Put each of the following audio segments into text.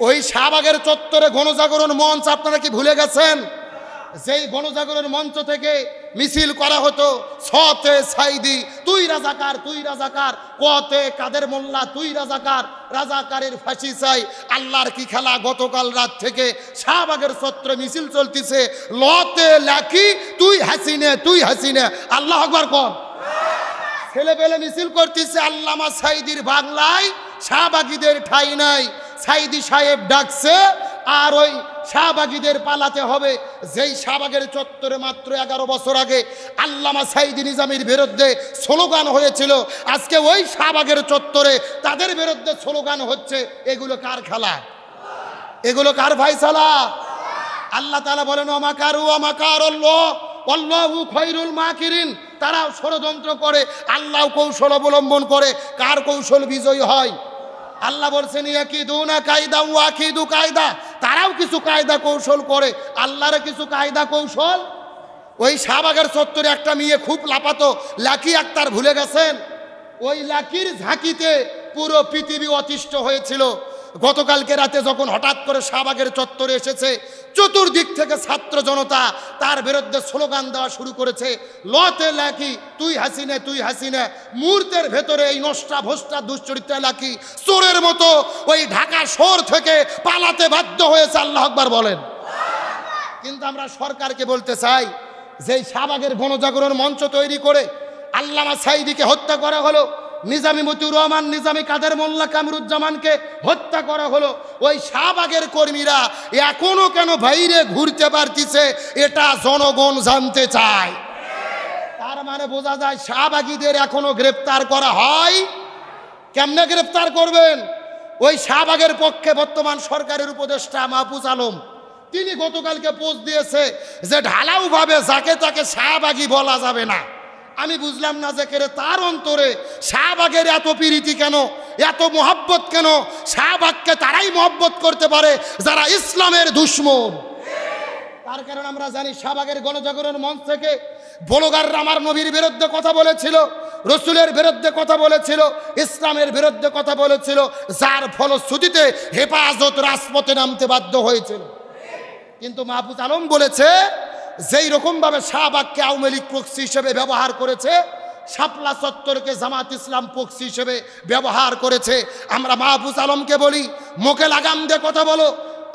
ওই শাহবাগের চত্বরে গণজাগরণ মঞ্চ আপনারা কি ভুলে গেছেন? যেই গণজাগরণ মঞ্চ থেকে মিছিল করা হতো, সতে সাইদি তুই রাজাকার, তুই রাজাকার, কতে কাদের মোল্লা তুই রাজাকার, রাজাকারের ফাঁসি চাই। আল্লাহর কি খেলা, গতকাল রাত থেকে শাহবাগের চত্বরে মিছিল চলতেছে, লতে লাকি তুই হাসিনে, তুই হাসিনে। আল্লাহ আকবার কর। ছেলে পেলে মিছিল করতেছে। আল্লামা সাইদির বাংলায় শাহবাগীদের ঠাঁই নাই। সাইদি সাহেব ডাকছে, আর ওই শাহবাগীদের পালাতে হবে। যেই শাহবাগের চত্বরে মাত্র 11 বছর আগে আল্লামা সাইদি নিজামীর বিরুদ্ধে স্লোগান হয়েছিল, আজকে ওই শাহবাগের চত্বরে তাদের বিরুদ্ধে স্লোগান হচ্ছে। এগুলো কার খেলা? এগুলো কার ফায়সালা? আল্লাহ তাআলা বলেন ওমাকারু ওমাকারাল্লাহ আল্লাহু খায়রুল মাকিরিন। তারা ষড়যন্ত্র করে, আল্লাহ কৌশল অবলম্বন করে। কার কৌশল বিজয়ী হয়? আল্লাহ বলছেন ইয়াকিদুনা কায়দা ওয়াকিদু কায়দা। তারাও কিছু কায়দা কৌশল করে, আল্লাহর কিছু কায়দা কৌশল। ওই শাহবাগের চত্বরে একটা মেয়ে খুব লাপাতো, লাকি আক্তার, ভুলে গেছেন? ওই লাকির ঝাঁকিতে পুরো পৃথিবী অতিষ্ঠ হয়েছিল। গতকালকে রাতে যখন হঠাৎ করে শাহবাগের চত্বরে এসেছে, চতুর্দিক থেকে ছাত্র জনতা তার বিরুদ্ধে স্লোগান দেওয়া শুরু করেছে, লতে লাকি তুই হাসিনে, তুই হাসিনে। মুহূর্তের ভেতরে এই নষ্টা ভোষ্টা দুশ্চরিত্র লাকি চোরের মতো ওই ঢাকা শহর থেকে পালাতে বাধ্য হয়েছে। আল্লাহ আকবার বলেন। কিন্তু আমরা সরকারকে বলতে চাই, যে শাহবাগের গণজাগরণ মঞ্চ তৈরি করে আল্লামা সাইদিকে হত্যা করা হলো, নিজামী মতিউর রহমান, নিজামী কাদের মোল্লা কামরুজ্জামানকে হত্যা করা হলো, ওই শাহবাগের কর্মীরা এখনো কেন বাইরে ঘুরতে পারতেছে, এটা জনগণ জানতে চায়। তার মানে বোঝা যায় শাহবাগীদের এখনো গ্রেপ্তার করা হয়। কেমনে গ্রেপ্তার করবেন? ওই শাহবাগের পক্ষে বর্তমান সরকারের উপদেষ্টা মাহফুজ আলম, তিনি গতকালকে পোস্ট দিয়েছে যে ঢালাওভাবে যাকে তাকে শাহবাগী বলা যাবে না। আমি বুঝলাম না যে কেরে তার অন্তরে শাহবাগের এত প্রীতি কেন, এত মোহাব্বত কেন? শাহবাগকে তারাই মোহাব্বত করতে পারে যারা ইসলামের দুশ্মন। তার কারণ আমরা জানি শাহবাগের গণজাগরণ মঞ্চ থেকে ব্লগাররা আমার নবীর বিরুদ্ধে কথা বলেছিল, রসুলের বিরুদ্ধে কথা বলেছিল, ইসলামের বিরুদ্ধে কথা বলেছিল, যার ফলশ্রুতিতে হেফাজত রাজপথে নামতে বাধ্য হয়েছিল। কিন্তু মাহফুজ আলম বলেছে, যেই রকমভাবে শাহবাগকে আওয়ামী লীগ প্রক্সি হিসেবে ব্যবহার করেছে, শাপলা চত্বরকে জামাত ইসলাম প্রক্সি হিসেবে ব্যবহার করেছে। আমরা মাহফুজ আলমকে বলি, মুখে লাগাম দিয়ে কথা বলো।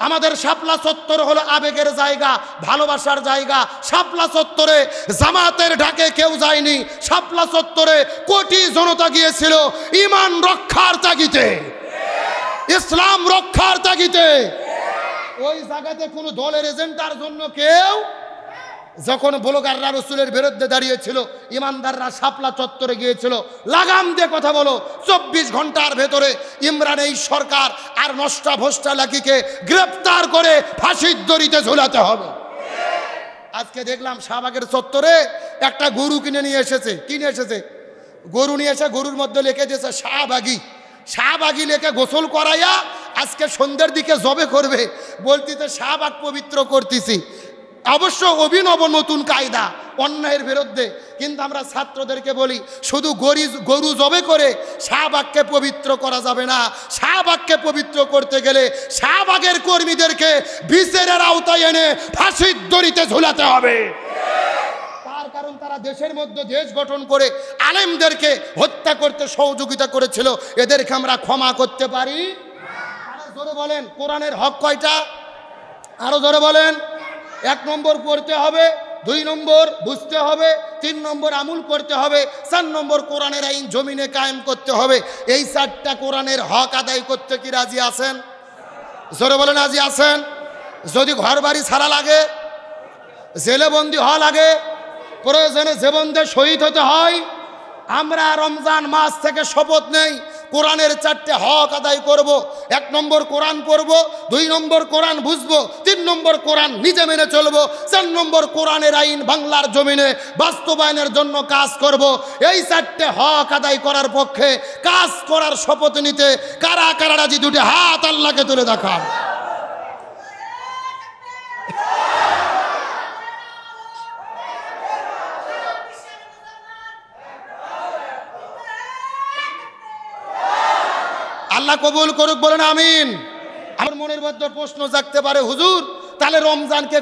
আমাদের শাপলা চত্বর হলো আবেগের জায়গা, ভালোবাসার জায়গা। শাপলা চত্বরে জামাতের ডাকে কেউ যায়নি, শাপলা চত্বরে কোটি জনতা গিয়েছিল ঈমান রক্ষার তাগিদে, ইসলাম রক্ষার তাগিদে। ওই জায়গাতে কোনো দলের এজেন্ডার জন্য কেউ, যখন ব্লগাররা রসুলের বিরুদ্ধে দাঁড়িয়েছিল, ইমানদাররা শাপলা চত্বরে গিয়েছিল। লাগাম দিয়ে কথা বলো, 24 ঘন্টার ভেতরে ইমরান এই সরকার আর নষ্টা ভোষ্টা লাকিকে গ্রেপ্তার করে ফাঁসির দড়িতে ঝুলাতে হবে। আজকে দেখলাম শাহবাগের চত্বরে একটা গরু কিনে নিয়ে এসেছে। কিনে এসেছে গরু নিয়ে এসে গরুর মধ্যে লিখে দিয়েছে শাহবাগী। শাহবাগী লেখে গোসল করাইয়া আজকে সন্ধ্যের দিকে জবে করবে, বলতেছে শাহবাগ পবিত্র করতেছি। অবশ্য অভিনব নতুন কায়দা অন্যায়ের বিরুদ্ধে। কিন্তু আমরা ছাত্রদেরকে বলি, শুধু গরু জবে করে শাহবাগকে পবিত্র করা যাবে না। শাহবাগকে পবিত্র করতে গেলে শাহবাগের কর্মীদেরকে বিচারের আওতায় এনে ফাঁসির দড়িতে ঝুলাতে হবে। তার কারণ তারা দেশের মধ্যে দেশ গঠন করে আলেমদেরকে হত্যা করতে সহযোগিতা করেছিল, এদেরকে আমরা ক্ষমা করতে পারি? আরো জোরে বলেন, কোরআনের হক কয়টা? আরো জোরে বলেন। 1 নম্বর পড়তে হবে, 2 নম্বর বুঝতে হবে, 3 নম্বর আমল করতে হবে, 4 নম্বর কোরআনের আইন জমিনে কায়েম করতে হবে। এই 4টা কোরআনের হক আদায় করতে কি রাজি আছেন? জোরে বলেন, রাজি আছেন? যদি ঘর বাড়ি ছাড়া লাগে, জেলে বন্দি হওয়া লাগে, প্রয়োজনে জীবনদে শহীদ হতে হয়, আমরা রমজান মাস থেকে শপথ নেই কোরআনের 4টে হক আদায় করব। 1 নম্বর কোরআন পড়ব, 2 নম্বর কোরআন বুঝবো, 3 নম্বর কোরআন নিজে মেনে চলবো, 4 নম্বর কোরআনের আইন বাংলার জমিনে বাস্তবায়নের জন্য কাজ করব। এই 4টে হক আদায় করার পক্ষে কাজ করার শপথ নিতে কারা কারা রাজি? 2টি হাত আল্লাহকে তুলে দেখান। আল্লাহ কবুল করুক, বলেন আমিন। আমার মনের মধ্যে প্রশ্ন জাগতে পারে, হুজুর তাহলে রমজানকে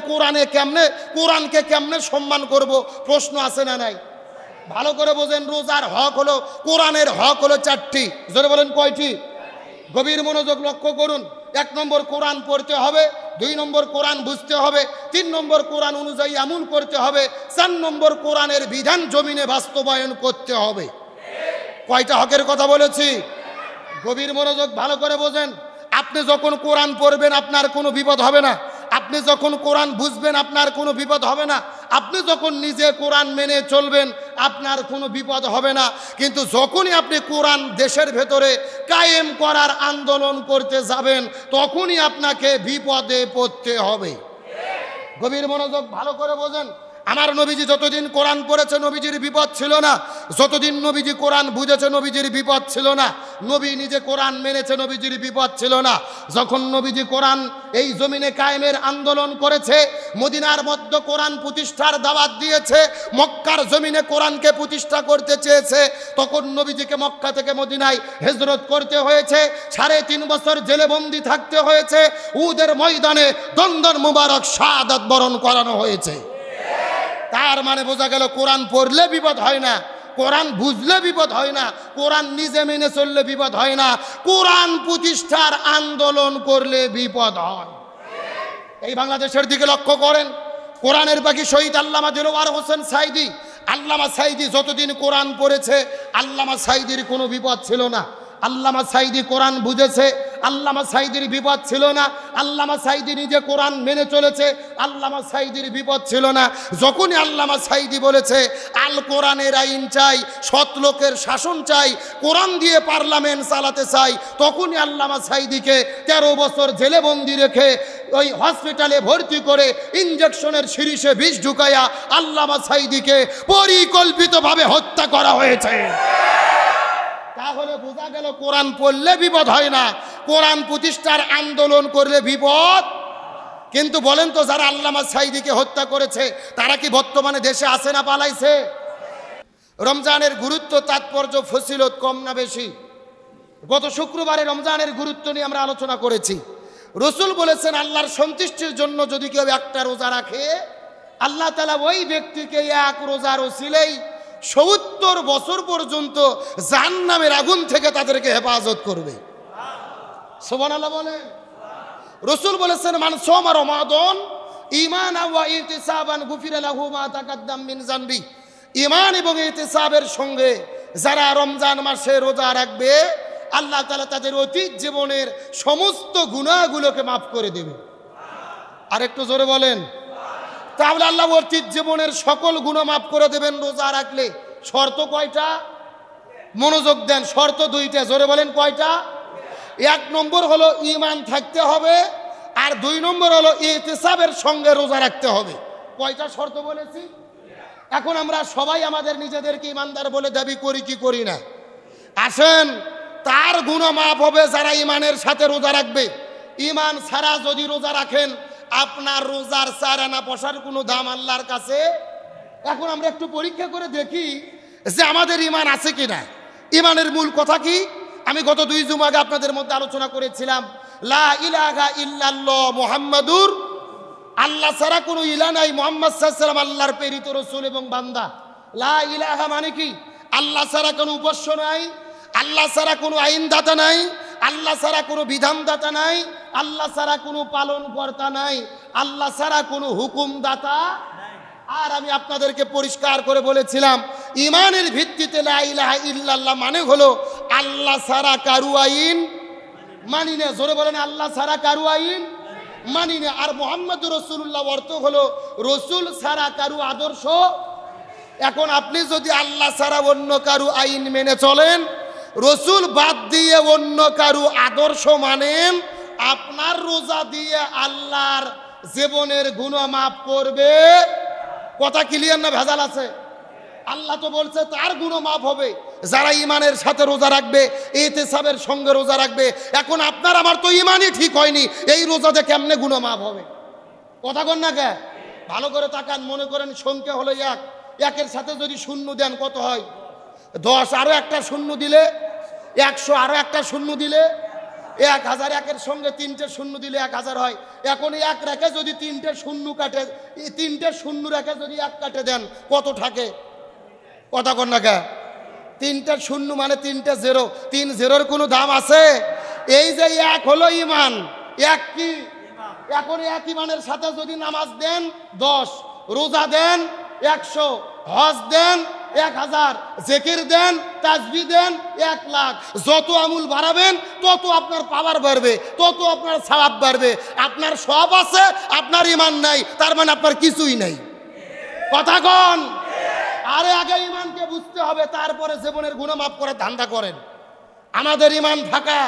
কোরআনকে কেমনে সম্মান করব? প্রশ্ন আছে না নাই? ভালো করে বোঝেন, রোজার হক হলো, কোরআনের হক হলো 4টি। জোরে বলেন কয়টি? গভীর মনোযোগ লক্ষ্য করুন। 1 নম্বর কোরআন পড়তে হবে, 2 নম্বর কোরআন বুঝতে হবে, 3 নম্বর কোরআন অনুযায়ী আমল করতে হবে, 4 নম্বর কোরআনের বিধান জমিনে বাস্তবায়ন করতে হবে। কয়টা হকের কথা বলেছি? গভীর মনোযোগ ভালো করে বোঝেন। আপনি যখন কোরআন পড়বেন আপনার কোনো বিপদ হবে না, আপনি যখন কোরআন বুঝবেন আপনার কোনো বিপদ হবে না, আপনি যখন নিজে কোরআন মেনে চলবেন আপনার কোনো বিপদ হবে না। কিন্তু যখনই আপনি কোরআন দেশের ভেতরে কায়েম করার আন্দোলন করতে যাবেন তখনই আপনাকে বিপদে পড়তে হবে। গভীর মনোযোগ ভালো করে বোঝেন। আমার নবীজি যতদিন কোরআন পড়েছে নবীজির বিপদ ছিল না, যতদিন নবীজি কোরআন বুঝেছে নবীজির বিপদ ছিল না, নবী নিজে কোরআন মেনেছে নবীজির বিপদ ছিল না। যখন নবীজি কোরআন এই জমিনে কায়েমের আন্দোলন করেছে, মদিনার মধ্যে কোরআন প্রতিষ্ঠার দাওয়াত দিয়েছে, মক্কার জমিনে কোরআনকে প্রতিষ্ঠা করতে চেয়েছে, তখন নবীজিকে মক্কা থেকে মদিনায় হিজরত করতে হয়েছে, 3.5 বছর জেলে বন্দি থাকতে হয়েছে, উহুদের ময়দানে দন্দন মুবারক শাহাদাত বরণ করানো হয়েছে। তার মানে বোঝা গেল কোরআন পড়লে বিপদ হয় না, কোরআন বুঝলে বিপদ হয় না, কোরআন নিজে মেনে চললে বিপদ হয় না, কোরআন প্রতিষ্ঠার আন্দোলন করলে বিপদ হয়। এই বাংলাদেশের দিকে লক্ষ্য করেন, কোরআনের পাখি শহীদ আল্লামা দিলওয়ার হোসেন সাইদি, আল্লামা সাইদি যতদিন কোরআন পড়েছে আল্লামা সাইদির কোনো বিপদ ছিল না। আল্লামা সাইদি কোরআন বুঝেছে, আল্লামা সাইদির বিপদ ছিল না। আল্লামা সাইদি নিজে কোরআন মেনে চলেছে, আল্লামা সাইদির বিপদ ছিল না। যখনই আল্লামা সাইদি বলেছে আল কোরআনের আইন চাই, সৎ লোকের শাসন চাই, কোরআন দিয়ে পার্লামেন্ট চালাতে চাই, তখনই আল্লামা সাইদিকে 13 বছর জেলে বন্দি রেখে ওই হসপিটালে ভর্তি করে ইঞ্জেকশনের শিরিষে বিষ ঢুকাইয়া আল্লামা সাইদিকে পরিকল্পিতভাবে হত্যা করা হয়েছে। তাহলে বোঝা গেল কোরআন পড়লে বিপদ হয় না, কোরআন প্রতিষ্ঠার আন্দোলন করলে বিপদ। কিন্তু বলেন তো, যারা আল্লামা সাইদিকে হত্যা করেছে তারা কি বর্তমানে দেশে আছে না পালাইছে? রমজানের গুরুত্ব, তাৎপর্য, ফজিলত কম না বেশি? গত শুক্রবারে রমজানের গুরুত্ব নিয়ে আমরা আলোচনা করেছি। রসুল বলেছেন আল্লাহর সন্তুষ্টির জন্য যদি কেউ একটা রোজা রাখে, আল্লাহ তাআলা ওই ব্যক্তিকে এক রোজার ওসিলেই 70 বছর পর্যন্ত জাহান্নামের আগুন থেকে তাদেরকে হেফাজত করবে। সুবহানাল্লাহ বলে। রসুল বলেছেন মান সামা রমাদান ঈমানান ওয়া ইহতিসাবান গুফিরা লাহু মা তাকাদ্দাম মিন যানবি। ঈমান এবং ইহতিসাবের সঙ্গে যারা রমজান মাসে রোজা রাখবে আল্লাহ তাআলা তাদের অতীত জীবনের সমস্ত গুনাহগুলোকে মাফ করে দেবে। আরেকটু জোরে বলেন। তাহলে আল্লাহ অতীত জীবনের সকল গুনাহ মাফ করে দেবেন রোজা রাখলে। শর্ত কয়টা? মনোযোগ দেন, শর্ত 2টা। জোরে বলেন কয়টা? 1 নম্বর হলো ঈমান থাকতে হবে, আর 2 নম্বর হলো ইহতিসাবের সঙ্গে রোজা রাখতে হবে। কয়টা শর্ত বলেছি? এখন আমরা সবাই আমাদের নিজেদেরকে ঈমানদার বলে দাবি করি কি করি না? আসেন, তার গুনাহ মাফ হবে যারা ঈমানের সাথে রোজা রাখবে। ঈমান ছাড়া যদি রোজা রাখেন আপনার রোজার 4 আনা পয়সার কোনো দাম আল্লাহর কাছে। এখন আমরা একটু পরীক্ষা করে দেখি যে আমাদের ঈমান আছে কিনা। ঈমানের মূল কথা কি? আমি গত 2 জুমা আগে আপনাদের মধ্যে আলোচনা করেছিলাম, লা ইলাহা ইল্লাল্লাহ মুহাম্মাদুর, আল্লাহ ছাড়া কোনো ইলাহ নাই, মুহাম্মদ সাল্লাল্লাহু আলাইহি ওয়াসাল্লাম আল্লাহর প্রেরিত রাসূল এবং বান্দা। লা ইলাহা মানে কি? আল্লাহ ছাড়া কোনো উপাস্য নাই, আল্লাহ ছাড়া কোনো আইনদাতা নাই, আল্লাহ ছাড়া কোনো বিধানদাতা নাই, আল্লাহ ছাড়া কোনো পালনকর্তা নাই, আল্লাহ ছাড়া কোনো হুকুমদাতা। আর আমি আপনাদেরকে পরিষ্কার করে বলেছিলাম ঈমানের ভিত্তিতে লা ইলাহা ইল্লাল্লাহ মানে হলো আল্লাহ ছাড়া কারু আইন মানি না। জোরে বলেন, আল্লাহ ছাড়া কারু আইন মানি না। আর মুহাম্মদুর রাসূলুল্লাহ অর্থ হলো রসুল ছাড়া কারু আদর্শ। এখন আপনি যদি আল্লাহ ছাড়া অন্য কারু আইন মেনে চলেন, রসুল বাদ দিয়ে অন্য কারু আদর্শ মানেন, আপনার রোজা দিয়ে আল্লাহর জীবনের গুনাহ মাফ করবে। কথা ক্লিয়ার না ভেজাল আছে? আল্লাহ তো বলছে তার গুনাহ মাফ হবে যারা ঈমানের সাথে রোজা রাখবে, ইহতিসাবের সঙ্গে রোজা রাখবে। এখন আপনার আমার তো ঈমানই ঠিক হয়নি, এই রোজাতে কেমনে গুনাহ মাফ হবে? কথা কন না কে? ভালো করে তাকান। মনে করেন সংখ্যা হলো 1, 1-এর সাথে যদি 0 দেন কত হয়? 10, আরো একটা 0 দিলে 100, আরো একটা 0 দিলে 1000 একের সঙ্গে 3টে শূন্য দিলে 1000 হয়। এখন এক রেখে যদি 3টে শূন্য কাটে, 3টে শূন্য রেখে যদি 1 কাটে দেন কত থাকে? কথা কন না কে? 3টে শূন্য মানে 3টে জিরো। 3 জিরোর কোনো দাম আছে? এই যে এক হলো ইমান, এক কি? এখন এক ইমানের সাথে যদি নামাজ দেন 10, রোজা দেন 100, হজ দেন 1000, জিকির দেন, তাসবিহ দেন 1 লাখ, যত আমল বাড়াবেন তত আপনার পাওয়ার বাড়বে, তত আপনার সওয়াব বাড়বে। আপনার সব আছে, আপনার ঈমান নাই, তার মানে আপনার কিছুই নাই। কথা কন। আরে আগে ঈমানকে বুঝতে হবে, তারপরে জীবনের গুনাহ মাফ করার ধান্দা করেন। আমাদের ঈমান থাকা,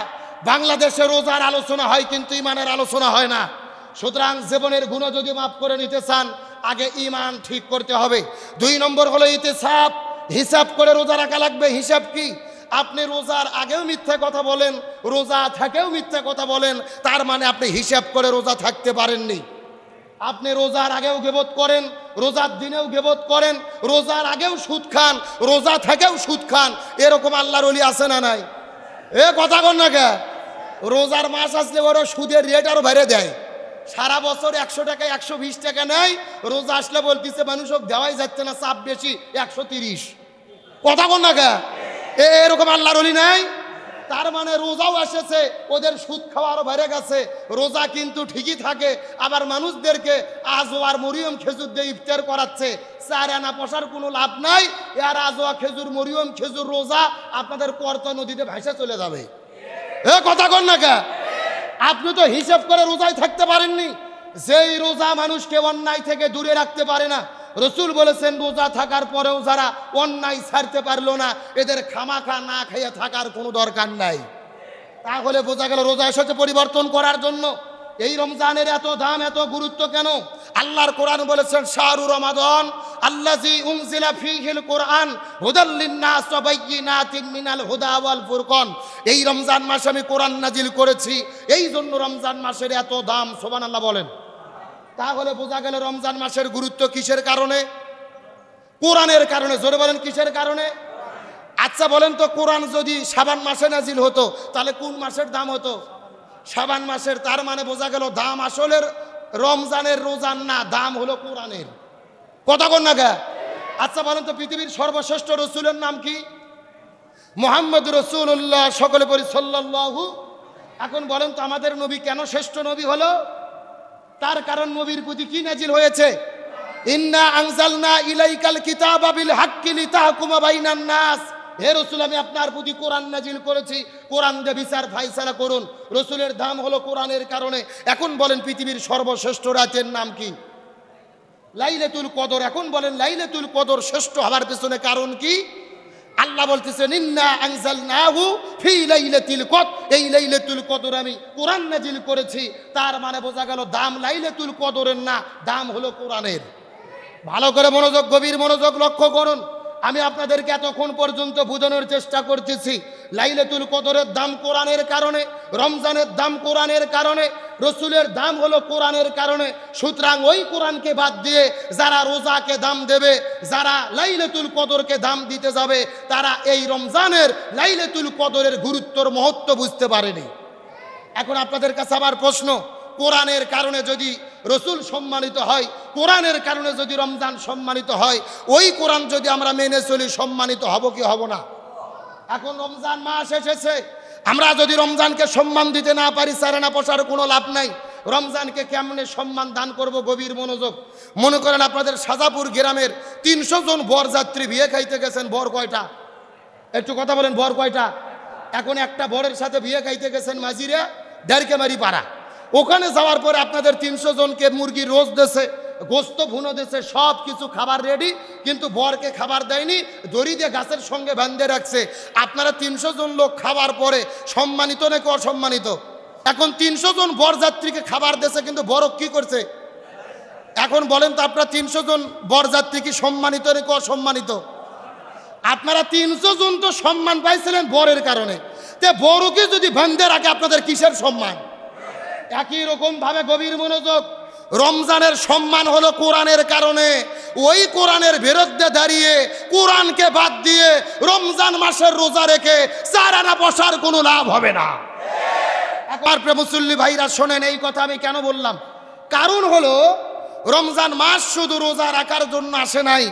বাংলাদেশে রোজার আলোচনা হয় কিন্তু ঈমানের আলোচনা হয় না। সুতরাং জীবনের গুনাহ যদি মাফ করে নিতে চান আগে ঈমান ঠিক করতে হবে। 2 নম্বর হলো ইতিসাব, হিসাব করে রোজা রাখা লাগবে। হিসাব কি? আপনি রোজার আগেও মিথ্যা কথা বলেন, রোজা থেকেও মিথ্যা কথা বলেন, তার মানে আপনি হিসাব করে রোজা থাকতে পারেননি। আপনি রোজার আগেও গীবত করেন, রোজার দিনেও গীবত করেন, রোজার আগেও সুদ খান, রোজা থেকেও সুদ খান, এরকম আল্লাহর ওলি আছে না নাই? এ কথা কন না কে? রোজার মাস আসলে ওরা সুদের রেট আরো বেড়ে দেয়। সারা বছর 100 টাকা 120 টাকা নেয়, রোজা আসলে বলতেছে মানুষ দেওয়াই যাচ্ছে না, চাপ বেশি 130। কথা কন না কে? এরকম আল্লাহর ওলি নাই? তার মানে রোজাও এসেছে, ওদের সুদ খাওয়া আরো বেড়ে গেছে। রোজা কিন্তু ঠিকই থাকে, আবার মানুষদেরকে আজওয়ার মরিয়ম খেজুর দিয়ে ইফতার করাচ্ছে। 4 আনা পয়সার কোনো লাভ নাই। আর আজওয়া খেজুর, মরিয়ম খেজুর রোজা আপনাদের কর্তা নদীতে ভাসে চলে যাবে। এ কথা কন না কে? আপনি তো হিসাব করে রোজায় থাকতে পারেননি। যেই রোজা মানুষকে অন্যায় থেকে দূরে রাখতে পারে না, রসুল বলেছেন রোজা থাকার পরেও যারা অন্যায় ছাড়তে পারলো না, এদের খামাখা না খেয়ে থাকার কোনো দরকার নাই। তাহলে বোঝা গেল রোজা এসেছে পরিবর্তন করার জন্য। এই রমজানের এত দাম, এত গুরুত্ব কেন? আল্লাহর কোরআন বলেছেন শাহরু রমাদান আল্লাযী উনজিলা ফীহিল কোরআন হুদাল লিন-নাস ওয়া বাইয়িনাতিন মিনাল হুদা ওয়াল ফুরকান। এই রমজান মাসে আমি কোরআন নাজিল করেছি, এই জন্য রমজান মাসের এত দাম। সুবহানাল্লাহ বলেন। তাহলে বোঝা গেল রমজান মাসের গুরুত্ব কিসের কারণে? কোরআনের কারণে। জোরে বলেন কিসের কারণে? আচ্ছা বলেন তো, কোরআন যদি শাবান মাসে নাজিল হতো তাহলে কোন মাসের দাম হতো? শাবান মাসের। তার মানে বোঝা গেল দাম আসলে রমজানের, রোজার না, দাম হলো কোরআনের। কথা কন না কে? আচ্ছা বলেন তো, পৃথিবীর সর্বশ্রেষ্ঠ রসুলের নাম কি? মুহাম্মদ রাসূলুল্লাহ। সকলে পড়ি সাল্লাল্লাহু। এখন বলেন তো আমাদের নবী কেন শ্রেষ্ঠ নবী হলো? তার কারণ নবীর প্রতি কি নাজিল হয়েছে? ইন্না আনজালনা ইলাইকাল কিতাবা বিল হাক্কি লিতাহকুমা বাইনান নাস। হে রাসূল, আমি আপনার প্রতি কোরআন নাজিল করেছি, কোরআন দিয়ে বিচার ফায়সালা করুন। রাসূলের দাম হলো কোরআনের কারণে। এখন বলেন পৃথিবীর সর্বশ্রেষ্ঠ রাতের নাম কি? লাইলাতুল কদর। এখন বলেন লাইলাতুল কদর শ্রেষ্ঠ হওয়ার পেছনে কারণ কি? আল্লাহ বলতেছেন ইন্না আনজালনাহু ফি লাইলাতিল কদর। এই লাইলাতুল কদর আমি কোরআন নাজিল করেছি। তার মানে বোঝা গেল দাম লাইলাতুল কদরের না, দাম হলো কোরআনের। ভালো করে মনোযোগ, গভীর মনোযোগ লক্ষ্য করুন। আমি আপনাদেরকে এতক্ষণ পর্যন্ত বোঝানোর চেষ্টা করতেছি লাইলাতুল কদরের দাম কোরআনের কারণে, রমজানের দাম কোরআনের কারণে, রসুলের দাম হলো কোরআনের কারণে। সুতরাং ওই কোরআনকে বাদ দিয়ে যারা রোজাকে দাম দেবে, যারা লাইলাতুল কদরকে দাম দিতে যাবে, তারা এই রমজানের লাইলাতুল কদরের গুরুত্বর মহত্ব বুঝতে পারেনি। এখন আপনাদের কাছে আবার প্রশ্ন, কোরআনের কারণে যদি রসুল সম্মানিত হয়, কোরআনের কারণে যদি রমজান সম্মানিত হয়, ওই কোরআন যদি আমরা মেনে চলি সম্মানিত হব কি হব না? এখন রমজান মাস এসেছে, আমরা যদি রমজানকে সম্মান দিতে না পারি, সারানা পয়সার কোনো লাভ নাই। রমজানকে কেমনে সম্মান দান করব? গভীর মনোযোগ। মনে করেন আপনাদের সাজাপুর গ্রামের 300 জন বরযাত্রী বিয়ে খাইতে গেছেন। বর কয়টা? একটু কথা বলেন, বর কয়টা? এখন একটা বরের সাথে বিয়ে খাইতে গেছেন মাঝিরা, দেড়কেমারি পাড়া। ওখানে যাওয়ার পরে আপনাদের 300 জনকে মুরগি রোজ দেশে, গোস্ত ভুনো দেশে, সব কিছু খাবার রেডি, কিন্তু বরকে খাবার দেয়নি, দড়ি দিয়ে গাছের সঙ্গে বাঁধে রাখছে। আপনারা 300 জন লোক খাবার পরে সম্মানিত নাকি অসম্মানিত? এখন 300 জন বরযাত্রীকে খাবার দেশে, কিন্তু বর কি করছে? এখন বলেন তো আপনারা 300 জন বরযাত্রী কি সম্মানিত নাকি অসম্মানিত? আপনারা 300 জন তো সম্মান পাইছিলেন বরের কারণে, তে বরকে যদি বাঁধে রাখে আপনাদের কিসের সম্মান? একই রকম ভাবে গভীর মনোযোগ, রমজানের সম্মান হলো কোরআনের কারণে। ওই কোরআনের বিরুদ্ধে দাঁড়িয়ে, কোরআনকে বাদ দিয়ে রমজান মাসের রোজা রেখে 4 আনা পয়সার কোনো লাভ হবে না। একবার প্রিয় মুসল্লি ভাইরা শোনেন, এই কথা আমি কেন বললাম, কারণ হলো রমজান মাস শুধু রোজা রাখার জন্য আসে নাই,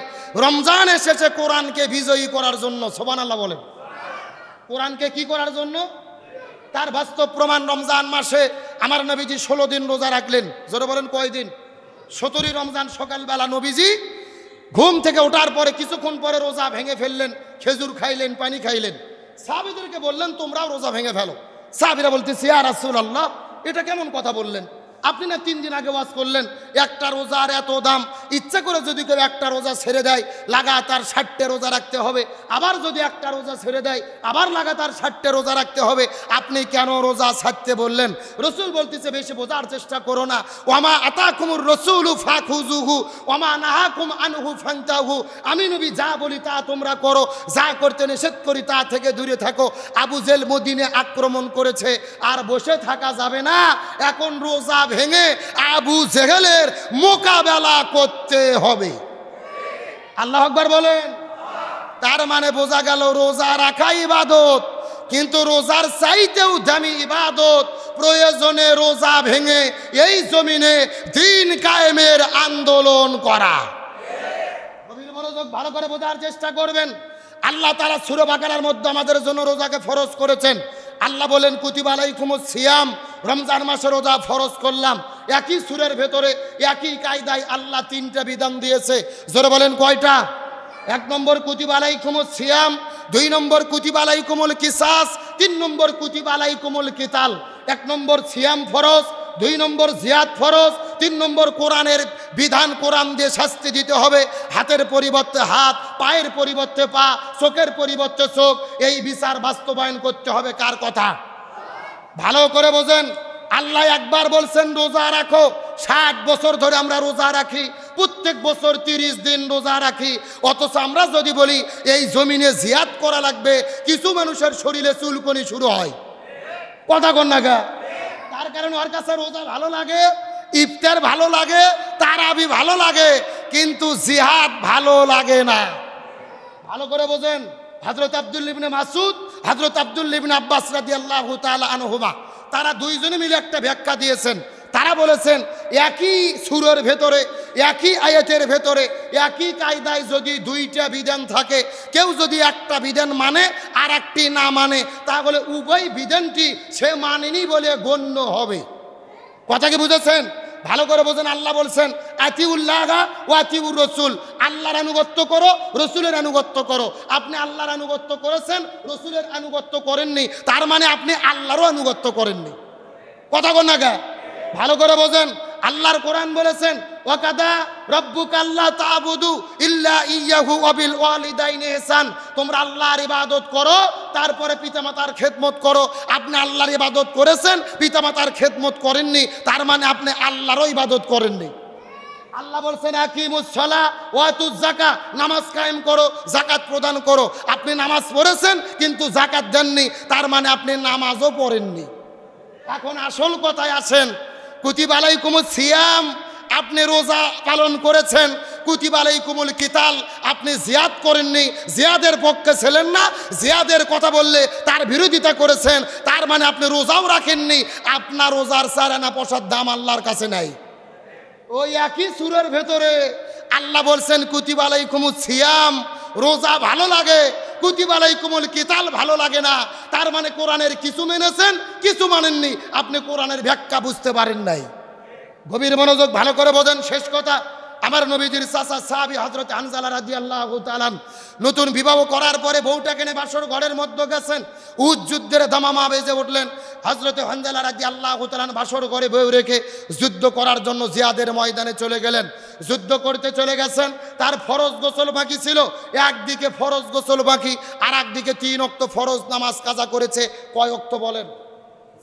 রমজান এসেছে কোরআনকে বিজয়ী করার জন্য। সুবহানাল্লাহ বলেন। কোরআনকে কি করার জন্য? তার বাস্তব প্রমাণ রমজান মাসে আমার নবীজি 16 দিন রোজা রাখলেন। জোরে বলেন কয়দিন? 17 রমজান সকালবেলা নবীজি ঘুম থেকে ওঠার পরে কিছুক্ষণ পরে রোজা ভেঙে ফেললেন, খেজুর খাইলেন, পানি খাইলেন। সাহাবীদেরকে বললেন তোমরাও রোজা ভেঙে ফেলো। সাহাবীরা বলতেছে ইয়া রাসূলুল্লাহ, এটা কেমন কথা বললেন? আপনি না 3 দিন আগে ওয়াজ করলেন একটা রোজার এত দাম, ইচ্ছা করে যদি কেউ একটা রোজা ছেড়ে দেয় লাগাতার 60টা রোজা রাখতে হবে, আবার যদি একটা রোজা ছেড়ে দেয় আবার লাগাতার 60টা রোজা রাখতে হবে, আপনি কেন রোজা ছাড়তে বললেন? রসুল বলতেছে বেশি বোঝার চেষ্টা করো না, ওয়ামা আতাকুমুর রসুলু ফাখুযুহু ওয়ামা নাহাকুম আনহু ফান্তাহু। আমি নবী যা বলি তা তোমরা করো, যা করতে নিষেধ করি তা থেকে দূরে থাকো। আবু জেল মদিনে আক্রমণ করেছে, আর বসে থাকা যাবে না, এখন রোজা ভেঙে আবু জেহেলের মোকাবেলা করতে হবে। আল্লাহু আকবার বলেন। তার মানে বোঝা গেল রোজা রাখা ইবাদত, কিন্তু রোজার চাইতেও দামি ইবাদত প্রয়োজনে রোজা ভেঙে এই জমিনে দ্বীন কায়েমের আন্দোলন করা। গভীর মনোযোগ, ভালো করে বোঝার চেষ্টা করবেন। আল্লাহ তাআলা সূরা বাকারার মধ্যে আমাদের জন্য রোজাকে ফরজ করেছেন। আল্লাহ বলেন কুতিবা আলাইকুমুস সিয়াম, রমজান মাসে রোজা ফরজ করলাম। একই সূরার ভেতরে একই কায়দায় আল্লাহ 3টা বিধান দিয়েছে। জোরে বলেন কয়টা? 1 নম্বর কুতিবা আলাইকুমুস সিয়াম, 2 নম্বর কুতিবা আলাইকুমুল কিসাস, 3 নম্বর কুতিবা আলাইকুমুল কিতাল। 1 নম্বর সিয়াম ফরজ, 2 নম্বর জিয়াদ ফরজ, 3 নম্বর কোরআনের বিধান, কোরআন দিয়ে শাস্তি দিতে হবে। হাতের পরিবর্তে হাত, পায়ের পরিবর্তে পা, চোখের পরিবর্তে চোখ, এই বিচার বাস্তবায়ন করতে হবে। কার কথা? ভালো করে বোঝেন। আল্লাহ একবার বলছেন রোজা রাখো, 60 বছর ধরে আমরা রোজা রাখি, প্রত্যেক বছর 30 দিন রোজা রাখি, অথচ আমরা যদি বলি এই জমিনে জিয়াদ করা লাগবে, কিছু মানুষের শরীরে চুলকনি শুরু হয়। কথা কন না গা? তার কারণে ওর কাছে রোজা ভালো লাগে, ইফতার ভালো লাগে, তারাবি ভালো লাগে, কিন্তু জিহাদ ভালো লাগে না। ভালো করে বোঝেন। হযরত আব্দুল্লাহ ইবনে মাসউদ, হযরত আব্দুল্লাহ ইবনে আব্বাস রাদিয়াল্লাহু তাআলা আনহুমা, তারা দুইজনে মিলে একটা ব্যাখ্যা দিয়েছেন। তারা বলেছেন একই সূরার ভেতরে, একই আয়াতের ভেতরে, একই কায়দায় যদি 2টা বিধান থাকে, কেউ যদি একটা বিধান মানে আর একটি না মানে, তাহলে উভয় বিধানটি সে মানেনি বলে গণ্য হবে। কথা কি বুঝেছেন? ভালো করে বোঝেন। আল্লাহ বলছেন আতিউল্লাহ ওয়া আতিউর রাসূল, আল্লাহর আনুগত্য করো, রসুলের আনুগত্য করো। আপনি আল্লাহর আনুগত্য করেছেন, রসুলের আনুগত্য করেননি, তার মানে আপনি আল্লাহরও আনুগত্য করেননি। কথা কন না গা? ভালো করে বোঝেন। আল্লাহর কোরআন বলেছেন ওয়াকাদা রাব্বুকা আল্লা তা'বুদু ইল্লা ইয়্যাহু ওয়া বিল ওয়ালিদাইনি ইহসান, তোমরা আল্লাহর ইবাদত করো, তারপরে পিতামাতার খেদমত করো। আপনি আল্লাহর ইবাদত করেছেন, পিতামাতার খেদমত করেননি, তার মানে আপনি আল্লাহরও ইবাদত করেননি। আল্লাহ বলছেন আকিমুস সালাহ ওয়া আতুজ যাকাত, নামাজ কায়েম করো, যাকাত প্রদান করো। আপনি নামাজ পড়েছেন কিন্তু যাকাত দেননি, তার মানে আপনি নামাজও পড়েননি। এখন আসল কথায় আসেন। কুতিবা আলাইকুমুস সিয়াম, আপনি রোজা পালন করেছেন। কুতিবা আলাইকুমুল কিতাল, আপনি জিয়াদ করেননি, জিয়াদের পক্ষে ছিলেন না, জিয়াদের কথা বললে তার বিরোধিতা করেছেন, তার মানে আপনি রোজাও রাখেননি। আপনার রোজার 4 আনা পয়সার দাম আল্লাহর কাছে নাই। ওই একই সূরার ভেতরে আল্লাহ বলছেন কুতিবা আলাইকুমুস সিয়াম, রোজা ভালো লাগে, কুতিবা আলাইকুমুল কিতাল ভালো লাগে না। তার মানে কোরআনের কিছু মেনেছেন, কিছু মানেননি, আপনি কোরআনের ব্যাখ্যা বুঝতে পারেন নাই। গভীর মনোযোগ, ভালো করে বোঝেন। শেষ কথা, আমার নবীজির চাচা সাহাবী হযরত হানজালা রাদিয়াল্লাহু তাআলা নতুন বিবাহ করার পরে বউটাকে নিয়ে বাসর ঘরের মধ্যে গেছেন। উহুদ যুদ্ধের দামামা বেজে উঠলেন। হযরত হানজালা রাদিয়াল্লাহু তাআলা বাসর ঘরে বউ রেখে যুদ্ধ করার জন্য জিহাদের ময়দানে চলে গেলেন। যুদ্ধ করতে চলে গেছেন, তার ফরজ গোসল বাকি ছিল। একদিকে ফরজ গোসল বাকি, আর একদিকে 3 ওয়াক্ত ফরজ নামাজ কাজা করেছে। কয় ওয়াক্ত বলেন?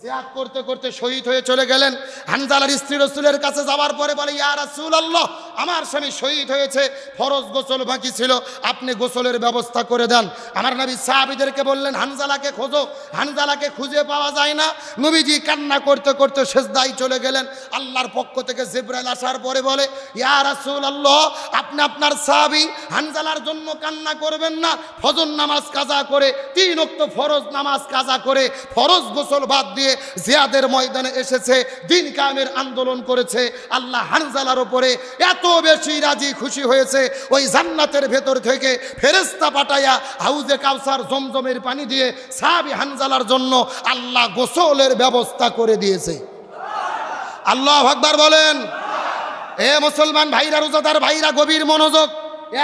জিহাদ করতে করতে শহীদ হয়ে চলে গেলেন। হানজালার স্ত্রী রাসূলের কাছে যাওয়ার পরে বলে ইয়া রাসূলুল্লাহ, আমার স্বামী শহীদ হয়েছে, ফরজ গোসল বাকি ছিল, আপনি গোসলের ব্যবস্থা করে দেন। আমার নবী সাহাবীদেরকে বললেন, হানজালাকে খোঁজো। হানজালাকে খুঁজে পাওয়া যায় না। নবীজি কান্না করতে করতে সিজদায় চলে গেলেন। আল্লাহর পক্ষ থেকে জিবরাইল আসার পরে বলে, ইয়া রাসূলুল্লাহ, আপনি আপনার সাহাবী হানজালার জন্য কান্না করবেন না। ফজর নামাজ কাজা করে 3 ওয়াক্ত ফরজ নামাজ কাজা করে ফরজ গোসল বাদ দিয়ে জিহাদের ময়দানে এসেছে, দিন কায়েমের আন্দোলন করেছে। আল্লাহ হানজালার উপরে এত বেশি রাজি খুশি হয়েছে, ওই জান্নাতের ভেতর থেকে ফেরেশতা পাঠায়া হাউজে কাউসার জমজমের পানি দিয়ে সাহাবী হানজালার জন্য আল্লাহ গোসলের ব্যবস্থা করে দিয়েছে। আল্লাহু আকবার বলেন। এ মুসলমান ভাইরা, রোজাদার ভাইরা, গভীর মনোযোগ।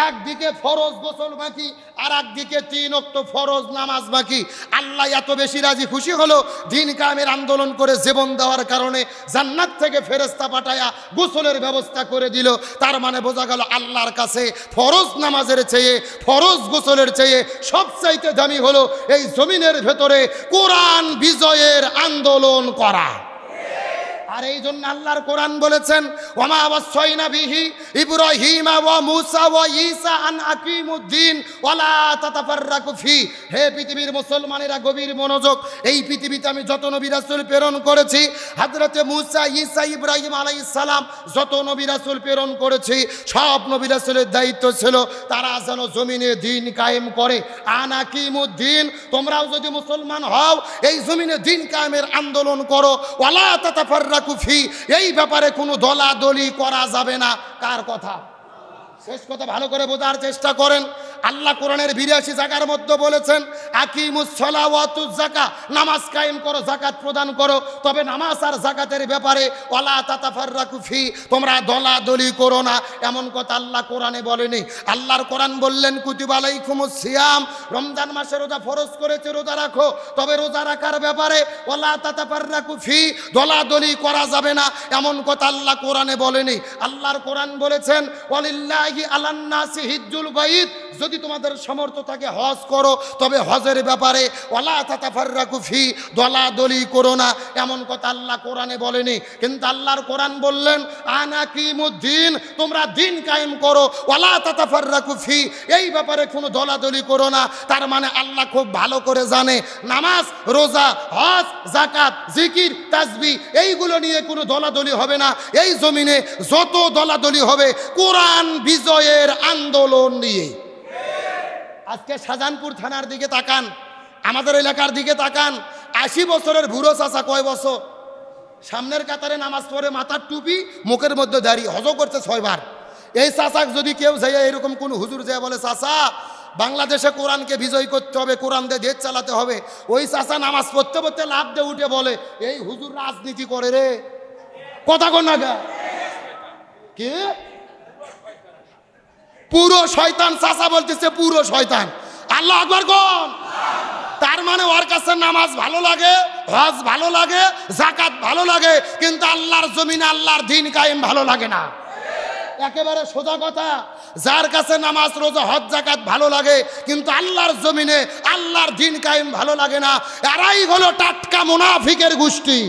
একদিকে ফরজ গোসল বাকি, আর একদিকে 3 ওয়াক্ত ফরজ নামাজ বাকি। আল্লাহ এত বেশি রাজি খুশি হলো, দিন কায়েমের আন্দোলন করে জীবন দেওয়ার কারণে জান্নাত থেকে ফেরেশতা পাঠায়া গোসলের ব্যবস্থা করে দিল। তার মানে বোঝা গেল আল্লাহর কাছে ফরজ নামাজের চেয়ে, ফরজ গোসলের চেয়ে সবচাইতে দামি হলো এই জমিনের ভেতরে কোরআন বিজয়ের আন্দোলন করা। আর এই জন্য আল্লাহর কোরআন বলেছেন, ওমা ওয়াসাইনা বিহি ইব্রাহিমা ওয়া মুসা ওয়া ঈসা আন আকিমুদ্দিন ওয়ালা তাতাফাররাকু ফি। হে পৃথিবীর মুসলমানেরা, গভীর মনোযোগ। এই পৃথিবীতে আমি যত নবী রাসূল প্রেরণ করেছি, হযরতে মুসা, ঈসা, ইব্রাহিম আলাইহিস সালাম যত নবী রাসূল প্রেরণ করেছি, সব নবী রাসূলের দায়িত্ব ছিল তারা যেন জমিনে দিন কায়েম করে। আন আকিমুদ্দিন, তোমরাও যদি মুসলমান হও, এই জমিনে দিন কায়েমের আন্দোলন করো। ওয়ালা তাতাফাররাকু ফি, এই ব্যাপারে কোনো দলাদলি করা যাবে না। কার কথা? শেষ কথা ভালো করে বোঝার চেষ্টা করেন। আল্লাহ কোরআনের 82 জায়গার মধ্যে বলেছেন, আকিমুস সালাহ ওয়া আতুজ যাকাত, নামাজ কায়েম করো, যাকাত প্রদান করো। তবে নামাজ আর যাকাতের ব্যাপারে ওয়ালা তাতাফাররাকু ফি, তোমরা দলাদলি করো না, এমন কথা আল্লাহ কোরআনে বলেনি। আল্লাহর কোরআন বললেন, কুতিবা আলাইকুমুস সিয়াম, রমজান মাসে রোজা ফরজ করেছে, রোজা রাখো। তবে রোজা রাখার ব্যাপারে ওয়ালা তাতাফাররাকু ফি, দলাদলি করা যাবে না, এমন কথা আল্লাহ কোরআনে বলেনি। আল্লাহর কোরআন বলেছেন, ওয়ালিল্লাহি আলান নাসি হিজ্জুল বাইত, যদি তোমাদের সামর্থ্য থাকে হজ করো, তবে হজের ব্যাপারে ওয়ালা তাতাফাররাকু ফি, দলাদলি করো না, এমন কথা আল্লাহ কোরআনে বলেনি। কিন্তু আল্লাহর কোরআন বললেন, আনাকিমুদ্দিন, তোমরা দিন কায়েম করো, ওয়ালা তাতাফাররাকু ফি, এই ব্যাপারে কোনো দলাদলি করো না। তার মানে আল্লাহ খুব ভালো করে জানে নামাজ, রোজা, হজ, যাকাত, জিকির, তাসবিহ এইগুলো নিয়ে কোনো দলাদলি হবে না। এই জমিনে যত দলাদলি হবে কোরআন বিজয়ের আন্দোলন নিয়ে। আজকে শাহজাহানপুর থানার দিকে তাকান, আমাদের এলাকার দিকে তাকান। 80 বছরের বুড়ো চাচা, কয় বছর, সামনের কাতারে নামাজ পড়ে, মাথার টুপি, মুখের মধ্যে দাঁড়িয়ে হজ করছে 6 বার। এই চাচাক যদি কেউ যাইয়া এরকম কোন হুজুর যায় বলে, চাচা বাংলাদেশে কোরআনকে বিজয় করতে হবে, কোরআন দিয়ে দেশ চালাতে হবে, ওই চাচা নামাজ পড়তে পড়তে লাফ দিয়ে উঠে বলে, এই হুজুর রাজনীতি করে রে। কথা কন না কি? পুরো শয়তান চাচা বলতেছে, পুরো শয়তান। আল্লাহু আকবার কোন? তার মানে ওর কাছে নামাজ ভালো লাগে, হজ ভালো লাগে, যাকাত ভালো লাগে, কিন্তু আল্লাহর জমিনে আল্লাহর দ্বীন কায়েম ভালো লাগে না। একেবারে সোজা কথা, যার কাছে নামাজ, রোজা, হজ, যাকাত ভালো লাগে, কিন্তু আল্লাহর জমিনে আল্লাহর দ্বীন কায়েম ভালো লাগে না, এরাই হলো টাটকা মুনাফিকের গোষ্ঠী।